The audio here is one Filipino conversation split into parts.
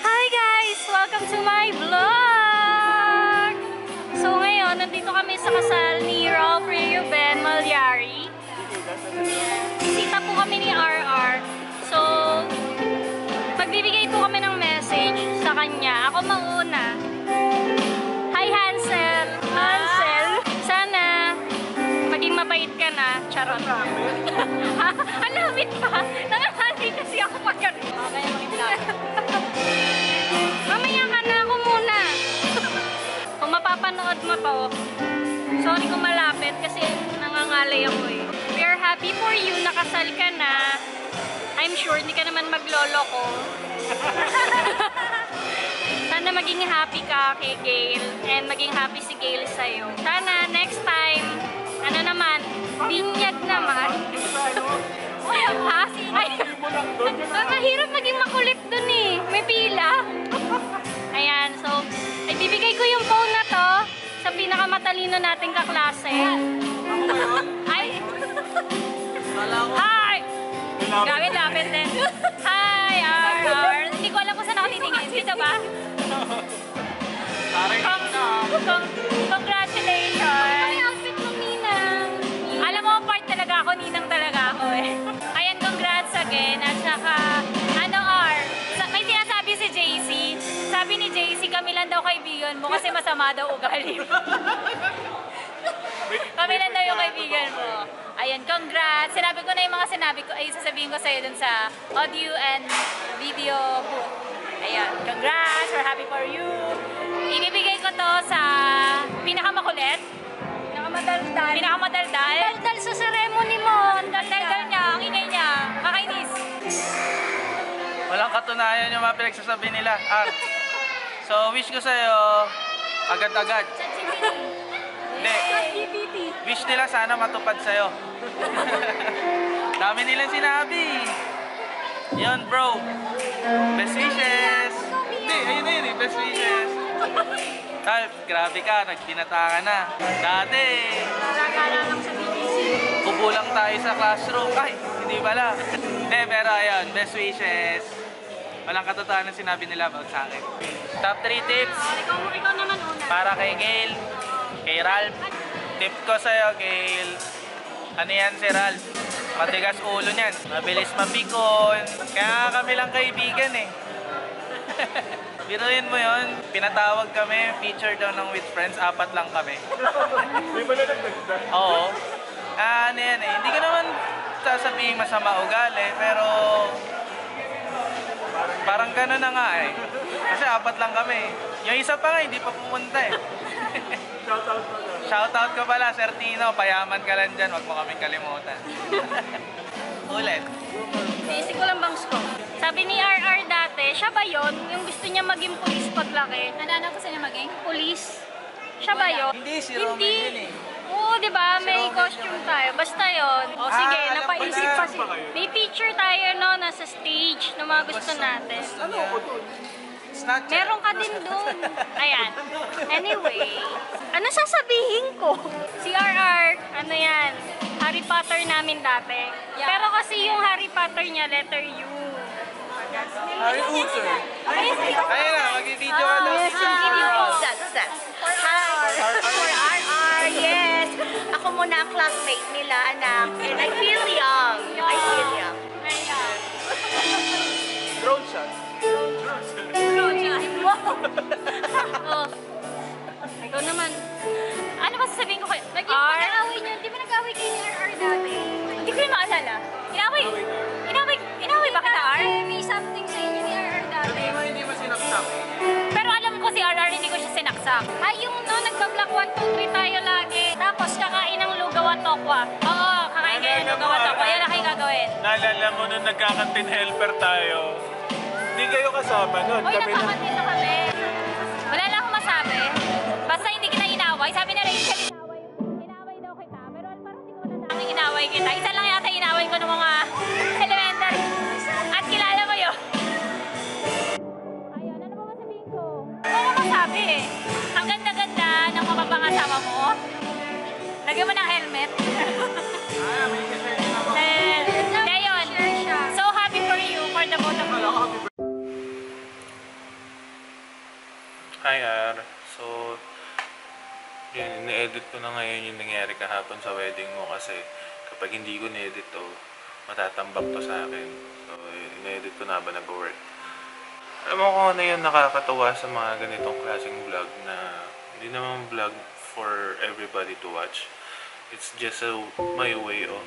Hi guys! Welcome to my vlog! So ngayon, nandito kami sa kasal ni Raul Ben Malyari. Bisita po kami ni RR. So, magbibigay po kami ng message sa kanya. Ako mauna. Hi Hansel! Hansel! Sana maging mabait ka na. Charot. Ang lapit pa! Nangamali kasi ako pagkaroon. Kaya maging lapit. Mamaya ka na, ako muna. Kung mapapanood mo to, sorry kung malapit kasi nangangalay ako eh. We are happy for you, nakasal ka na. I'm sure hindi ka naman maglolo ko. Sana maging happy ka kay Gail and maging happy si Gail sa'yo. Sana next time, ano naman, binyag naman. Ha? Ay, mahirap maging makulit dun eh. May pila. Ayan, so, ay bibigay ko yung phone na to sa pinakamatalino nating kaklase. Ay! Hi! Lapit din. Hi, RR. Hindi ko alam kung saan ako titingin. Dito ba? Congratulations! Ay, outfit mo, Ninang. Alam mo, part talaga ako, Ninang talaga ako eh. Ayan, congrats again. At saka, ano R? May sinasabi si JC. Sabi ni JC, kami lang daw kaibigan mo kasi masama daw ugali mo. Kami lang daw yung kaibigan mo. Ayan, congrats. Sinabi ko na yung mga sinabi ko, ay sasabihin ko sa'yo dun sa audio and video booth. Ayan, congrats. We're happy for you. Ibibigay ko to sa pinakamakulit. Pinakamadaldal. Pinakamadaldal. Daldal sa ceremony mo. Daldal niya, ang ingay niya. Kakainis. Walang katunayan yung mga pinagsasabi nila. So, wish ko sa'yo, agad-agad. Hindi. Wish nila sana matupad sa'yo. Dami nilang sinabi. Yun, bro. Best wishes. Hindi, ayun na yun eh. Best wishes. Ay, grabe ka. Nagtinata ka na. Dati. Kubulang tayo sa classroom. Ay, hindi pala. Hindi, pero ayun. Best wishes. Walang katotohanan sinabi nila about sa akin. Top 3 tips. Ikaw naman una. Para kay Gail. Kay Ralph. Tip ko sa'yo, Gail. Ano yan si Ralph? Matigas ulo niyan. Mabilis mapikon. Kaya kami lang kaibigan eh. Biruin mo yun. Pinatawag kami. Feature daw ng With Friends. 4 lang kami. Di ba na nagdagdag? Oo. Ano yan eh. Hindi ko naman sasabihin masama ugali. Pero parang gano'n na nga eh. Kasi 4 lang kami. Yung isa pa nga, hindi pa pumunta eh. Shoutout mo lang. Shoutout ko pala, Sir Tino. Payaman ka lang dyan. Huwag mo kaming kalimutan. Ulit. Naisip ko lang bangs ko. Sabi ni RR dati, siya ba yun? Yung gusto niya maging police paglaki. Ano gusto niya maging? Police. Siya ba yun? Hindi, si Roman yun eh. Oo, di ba? May costume tayo. Basta yun. O sige, alam ko napaisip na. pa si... May picture tayo, no? Nasa stage ng mga gusto natin. Ano ako dun? Snatcher. Meron ka din doon. Ayan. Anyway, ano sasabihin ko? Si RR, ano yan? Harry Potter namin dati. Pero kasi yung Harry Potter niya, letter U. Harry Potter. Ayun na, mag-video ka daw. Yes, yung video. Who's that? Hi. For RR, yes. Ako muna ang classmate nila, anak. And I feel young. I feel young. Drone shot. Wow! Oh. Ikaw naman. Ano ba sasabihin ko kayo? Nag-away niyo. Di ba nag-away kayo ni RR dati? Hindi ko yung maalala. Inaway ba kita, R? May something sa inyo ni RR dati. Sabi mo hindi mo sinaksak. Pero alam ko si RR, hindi ko siya sinaksak. Ay, yung no, nagpa-block 1, 2, 3 tayo lagi. Tapos kakain ng lugaw at tokwa. Oo, kakain kayo ng lugaw at tokwa. Yan na kayo gagawin. Naalala mo nung nagkakantin helper tayo. Hindi kayo kasama nun. Uy, Kami lang. nagkakatin na kami. Wala lang akong masabi. Basta hindi kita inaway. Sabi na Rachel, inaway daw kita. Pero parang hindi ko na inaway kita. Isa lang yata inaway ko ng mga elementary. At kilala mo yun. Ayun, ano ba masabihin ko? Ano ba masabi eh? Ang ganda-ganda ng mga pangasama mo. Lagyan mo ng helmet. May kasi Ayun. So happy for you, for the both of you. Hi, R. So, yun, ine-edit ko na ngayon yung nangyari kahapon sa wedding mo kasi kapag hindi ko na-edit to, matatambak to sa akin. So, ine-edit ko na ba nag-work. Alam mo kung ano yung nakakatawa sa mga ganitong klaseng vlog na hindi naman vlog for everybody to watch. It's just my way of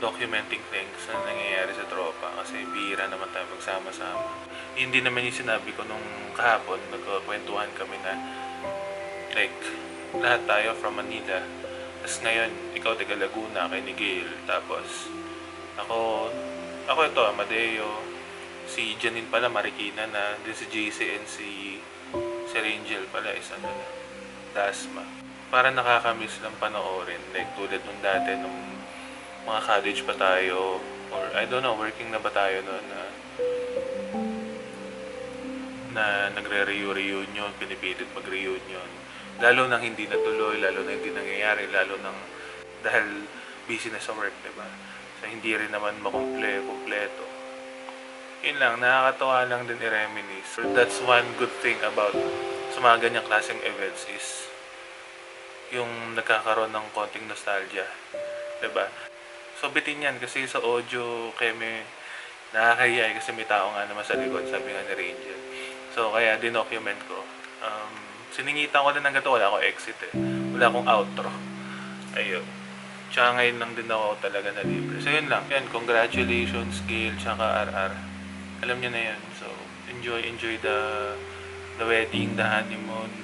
documenting things na nangyayari sa tropa kasi bihira naman tayo magsama-sama. Hindi naman yung sinabi ko nung kahapon, nagkakwentuhan kami na like, lahat tayo from Manila. Tapos ngayon, ikaw taga Laguna, kay ni Gail. Tapos, ako ito, Amadeo. Si Janine pala, Marikina na. Din si JC and si Rangel pala, isa na Dasma. Para nakakamiss lang panoorin. Like, tulad nung dati, nung mga college pa tayo. Or, I don't know, working na ba tayo noon na nagre-reunion, pinipilit mag-reunion. Lalo nang hindi natuloy, lalo nang hindi nangyayari, lalo nang dahil busy na sa work, diba? So, hindi rin naman kompleto. Yun lang, nakakatawa lang din i-reminisce. So, that's one good thing about sa mga ganyang klaseng events is yung nagkakaroon ng konting nostalgia. Diba? So, bitin yan kasi sa audio, keme, nakakahiya kasi may tao nga naman sa likod, sabi nga ni Rangel. So, kaya dinocument ko. Siningitan ko din ng gato. Wala akong exit eh. Wala akong outro. Ayun. Tsaka ngayon lang din ako talaga na libre. So, yun lang. Yan, congratulations, Gail, tsaka RR. Alam nyo na yun. So, enjoy the wedding, the honeymoon.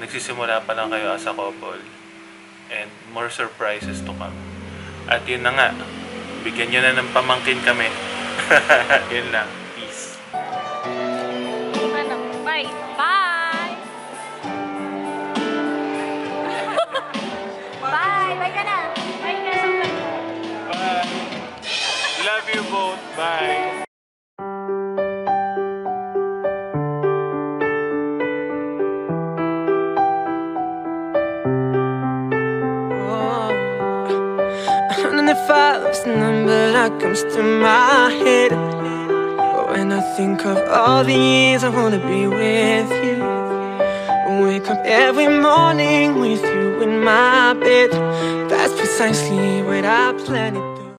Nagsisimula pa lang kayo as a couple. And more surprises to come. At yun na nga. Bigyan nyo na ng pamangkin kami. Yun lang. Peace. Bye! Bye! Bye! Bye ka na! Bye ka na! Bye. Love you both. Bye. Love's the number that comes to my head. But when I think of all the years I wanna be with you, wake up every morning with you in my bed. That's precisely what I planned it.